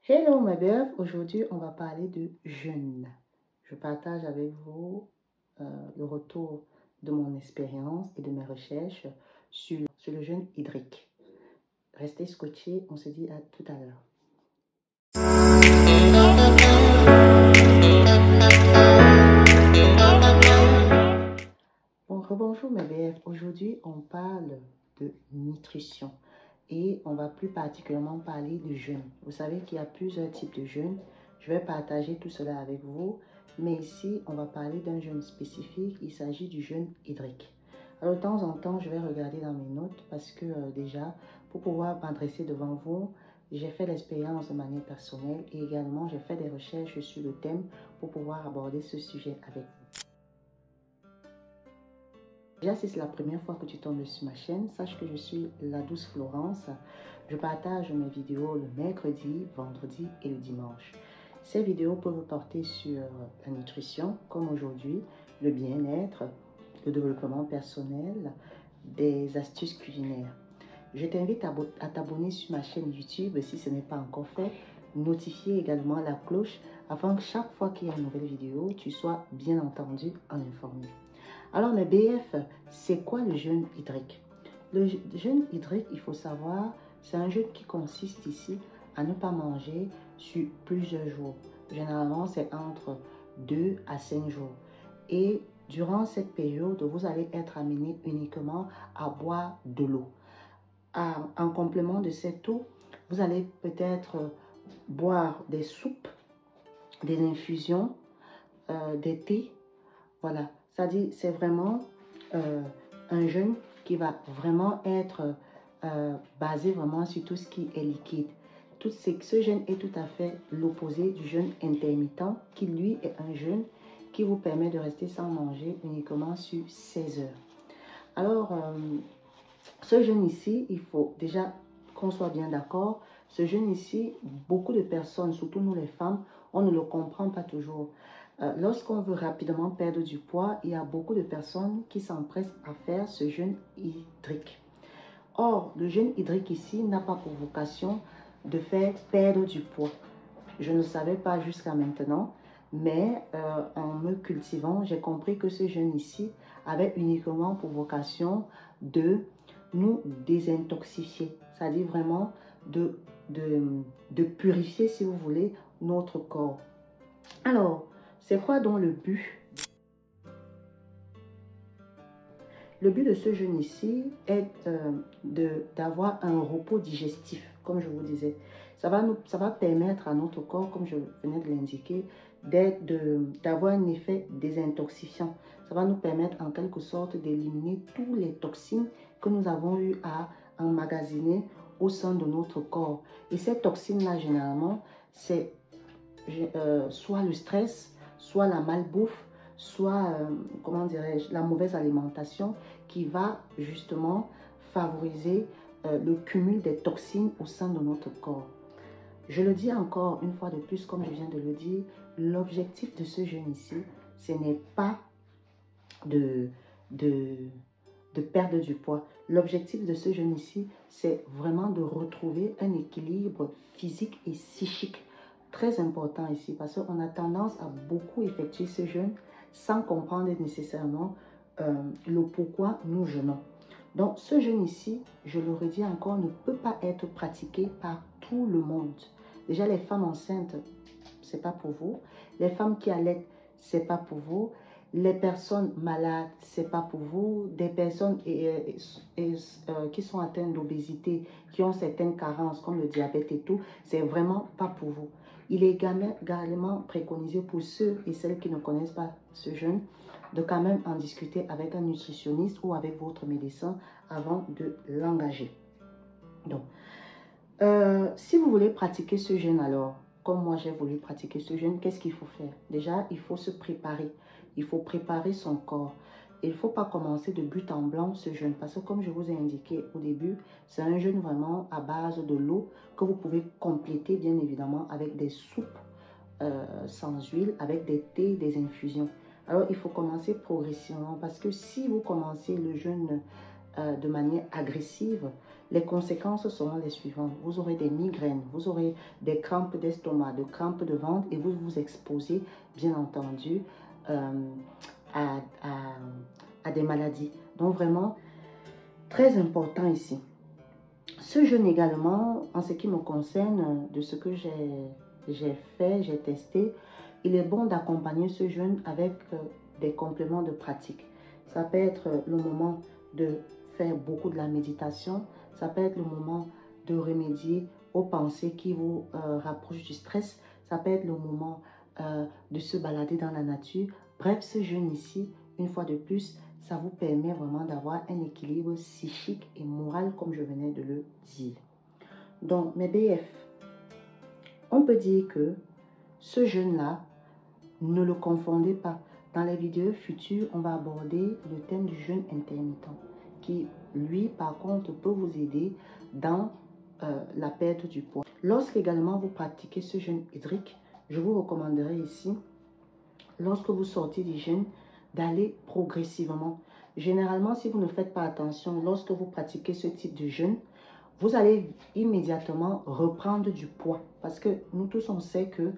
Hello mes belles, aujourd'hui on va parler de jeûne. Je partage avec vous le retour de mon expérience et de mes recherches sur le jeûne hydrique. Restez scotchés, on se dit à tout à l'heure. Bonjour mes belles, aujourd'hui on parle de nutrition et on va plus particulièrement parler de jeûne. Vous savez qu'il y a plusieurs types de jeûne. Je vais partager tout cela avec vous, mais ici on va parler d'un jeûne spécifique. Il s'agit du jeûne hydrique. Alors de temps en temps je vais regarder dans mes notes parce que déjà pour pouvoir m'adresser devant vous, j'ai fait l'expérience de manière personnelle et également j'ai fait des recherches sur le thème pour pouvoir aborder ce sujet avec vous. Déjà, si c'est la première fois que tu tombes sur ma chaîne, sache que je suis la douce Florence. Je partage mes vidéos le mercredi, vendredi et le dimanche. Ces vidéos peuvent vous porter sur la nutrition, comme aujourd'hui, le bien-être, le développement personnel, des astuces culinaires. Je t'invite à t'abonner sur ma chaîne YouTube si ce n'est pas encore fait. Notifier également la cloche afin que chaque fois qu'il y a une nouvelle vidéo, tu sois bien entendu en informé. Alors mes BF, c'est quoi le jeûne hydrique? Le jeûne hydrique, il faut savoir, c'est un jeûne qui consiste ici à ne pas manger sur plusieurs jours. Généralement, c'est entre 2 à 5 jours. Et durant cette période, vous allez être amené uniquement à boire de l'eau. En complément de cette eau, vous allez peut-être boire des soupes, des infusions, des thés. Voilà, c'est-à-dire c'est vraiment un jeûne qui va vraiment être basé vraiment sur tout ce qui est liquide. Ce jeûne est tout à fait l'opposé du jeûne intermittent qui lui est un jeûne qui vous permet de rester sans manger uniquement sur 16 heures. Alors, ce jeûne ici, il faut déjà qu'on soit bien d'accord. Ce jeûne ici, beaucoup de personnes, surtout nous les femmes, on ne le comprend pas toujours. Lorsqu'on veut rapidement perdre du poids, il y a beaucoup de personnes qui s'empressent à faire ce jeûne hydrique. Or, le jeûne hydrique ici n'a pas pour vocation de faire perdre du poids. Je ne savais pas jusqu'à maintenant, mais en me cultivant, j'ai compris que ce jeûne ici avait uniquement pour vocation de nous désintoxifier, c'est-à-dire vraiment de purifier, si vous voulez, notre corps. Alors, c'est quoi donc le but? Le but de ce jeûne ici est d'avoir un repos digestif, comme je vous disais. Ça va permettre à notre corps, comme je venais de l'indiquer, d'avoir un effet désintoxifiant. Ça va nous permettre en quelque sorte d'éliminer toutes les toxines que nous avons eu à emmagasiner au sein de notre corps. Et ces toxines-là, généralement, c'est soit le stress, soit la malbouffe, soit, comment dirais-je, la mauvaise alimentation qui va justement favoriser le cumul des toxines au sein de notre corps. Je le dis encore une fois de plus, comme je viens de le dire, l'objectif de ce jeûne ici, ce n'est pas de perdre du poids. L'objectif de ce jeûne ici, c'est vraiment de retrouver un équilibre physique et psychique. Très important ici, parce qu'on a tendance à beaucoup effectuer ce jeûne sans comprendre nécessairement le pourquoi nous jeûnons. Donc, ce jeûne ici, je le redis encore, ne peut pas être pratiqué par tout le monde. Déjà, les femmes enceintes, c'est pas pour vous. Les femmes qui allaitent, c'est pas pour vous. Les personnes malades, c'est pas pour vous. Des personnes qui sont atteintes d'obésité, qui ont certaines carences comme le diabète et tout, c'est vraiment pas pour vous. Il est également préconisé pour ceux et celles qui ne connaissent pas ce jeûne de quand même en discuter avec un nutritionniste ou avec votre médecin avant de l'engager. Donc, si vous voulez pratiquer ce jeûne alors, comme moi j'ai voulu pratiquer ce jeûne, qu'est-ce qu'il faut faire? Déjà, il faut se préparer. Il faut préparer son corps. Il ne faut pas commencer de but en blanc ce jeûne parce que comme je vous ai indiqué au début, c'est un jeûne vraiment à base de l'eau que vous pouvez compléter bien évidemment avec des soupes sans huile, avec des thés, des infusions. Alors, il faut commencer progressivement parce que si vous commencez le jeûne de manière agressive, les conséquences seront les suivantes. Vous aurez des migraines, vous aurez des crampes d'estomac, des crampes de ventre et vous vous exposez, bien entendu, à, à des maladies. Donc vraiment, très important ici. Ce jeûne également, en ce qui me concerne, de ce que j'ai fait, j'ai testé, il est bon d'accompagner ce jeûne avec des compléments de pratique. Ça peut être le moment de faire beaucoup de la méditation, ça peut être le moment de remédier aux pensées qui vous rapprochent du stress, ça peut être le moment de se balader dans la nature. Bref, ce jeûne ici, une fois de plus, ça vous permet vraiment d'avoir un équilibre psychique et moral, comme je venais de le dire. Donc, mes BF, on peut dire que ce jeûne-là, ne le confondez pas. Dans les vidéos futures, on va aborder le thème du jeûne intermittent, qui, lui, par contre, peut vous aider dans la perte du poids. Lorsque également vous pratiquez ce jeûne hydrique, je vous recommanderais ici, lorsque vous sortez du jeûne, d'aller progressivement. Généralement, si vous ne faites pas attention, lorsque vous pratiquez ce type de jeûne, vous allez immédiatement reprendre du poids. Parce que nous tous, on sait que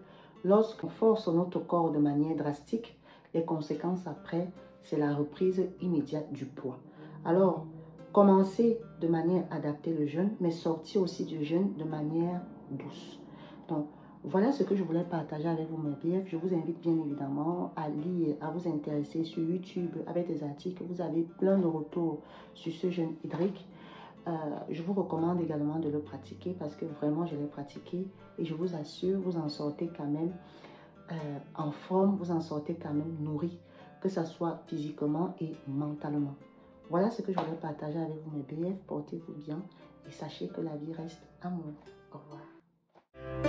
lorsqu'on force notre corps de manière drastique, les conséquences après, c'est la reprise immédiate du poids. Alors, commencez de manière adaptée le jeûne, mais sortir aussi du jeûne de manière douce. Donc, voilà ce que je voulais partager avec vous, mes BF. Je vous invite bien évidemment à lire, à vous intéresser sur YouTube avec des articles. Vous avez plein de retours sur ce jeûne hydrique. Je vous recommande également de le pratiquer parce que vraiment, je l'ai pratiqué et je vous assure, vous en sortez quand même en forme, vous en sortez quand même nourri, que ce soit physiquement et mentalement. Voilà ce que je voulais partager avec vous, mes BF. Portez-vous bien et sachez que la vie reste amour. Au revoir.